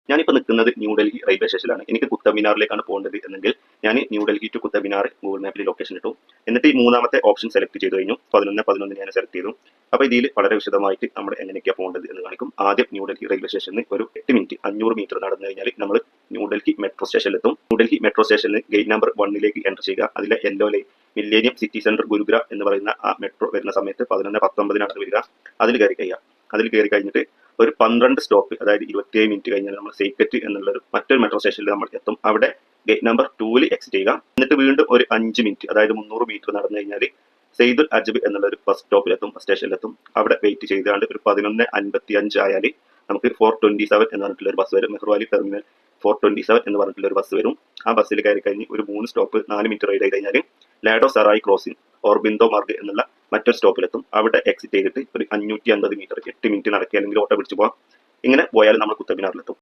ഞാനിപ്പോൾ നിൽക്കുന്നത് ന്യൂഡൽഹി റെയിൽവേ സ്റ്റേഷനിലാണ്. എനിക്ക് കുത്തബ് മിനാറിലേക്കാണ് പോകേണ്ടത് എന്നെങ്കിൽ ഞാൻ ന്യൂഡൽഹി ടു കുത്തബ് മിനാർ ഗൂഗിൾ മാപ്പിൽ ലൊക്കേഷൻ ഇട്ടു. എന്നിട്ട് ഈ മൂന്നാമത്തെ ഓപ്ഷൻ സെലക്ട് ചെയ്ത് കഴിഞ്ഞു. 11 ഞാൻ സെലക്ട് ചെയ്തു. അപ്പോൾ ഇതിൽ വളരെ വിശദമായിട്ട് നമ്മൾ എങ്ങനെയൊക്കെയാണ് പോകേണ്ടത് എന്ന് കാണിക്കും. ആദ്യം ന്യൂഡൽഹി റെയിൽവേ സ്റ്റേഷനിൽ ഒരു 8 മിനിറ്റ് 500 മീറ്റർ നടന്നു കഴിഞ്ഞാൽ നമ്മൾ ന്യൂഡൽഹി മെട്രോ സ്റ്റേഷനിലെത്തും. ന്യൂഡൽഹി മെട്രോ സ്റ്റേഷനിൽ ഗേറ്റ് നമ്പർ 1 എൻ്റർ ചെയ്യുക. അതിലെ yellow line millennium city centre Gurugram എന്ന് പറയുന്ന ആ മെട്രോ വരുന്ന സമയത്ത് 11:19 വരിക. അതിൽ കയറി കഴിയുക. അതിൽ കയറി കഴിഞ്ഞിട്ട് ഒരു 12 സ്റ്റോപ്പ്, അതായത് 27 മിനിറ്റ് കഴിഞ്ഞാൽ നമ്മൾ സേക്കറ്റ് എന്നുള്ള മറ്റൊരു മെട്രോ സ്റ്റേഷനിൽ നമ്മൾ എത്തും. അവിടെ ഗേറ്റ് നമ്പർ 2 എക്സിറ്റ് ചെയ്യുക. എന്നിട്ട് വീണ്ടും ഒരു 5 മിനിറ്റ്, അതായത് 300 മീറ്റർ നടന്നു കഴിഞ്ഞാൽ സെയ്ദുൽ അജബ് എന്നുള്ള ഒരു ബസ് സ്റ്റോപ്പിലെത്തും, ബസ് സ്റ്റേഷനിലെത്തും. അവിടെ വെയിറ്റ് ചെയ്താണ്ട് ഒരു 11:55 ആയാൽ നമുക്ക് 427 എന്ന് പറഞ്ഞിട്ടുള്ള ഒരു ബസ് വരും. മെഹ്ർവാലി ടെർമിനൽ 427 എന്ന് പറഞ്ഞിട്ടുള്ള ഒരു ബസ് വരും. ആ ബസ്സിൽ കയറി കഴിഞ്ഞ് ഒരു 3 സ്റ്റോപ്പ് 4 മിനിറ്റ് റൈഡ് ചെയ്ത് കഴിഞ്ഞാൽ ലാഡോ സറായി ക്രോസിംഗ് ഓർബിന്ദോ മാർഗ് എന്നുള്ള മറ്റൊരു സ്റ്റോപ്പിലെത്തും. അവിടെ എക്സിറ്റ് ചെയ്തിട്ട് ഒരു 550 മീറ്റർ 8 മിനിറ്റ് നടക്കുക, അല്ലെങ്കിൽ ഓട്ടോ പിടിച്ച് പോകാം. ഇങ്ങനെ പോയാൽ നമ്മൾ കുത്തബ് മിനാറിലെത്തും.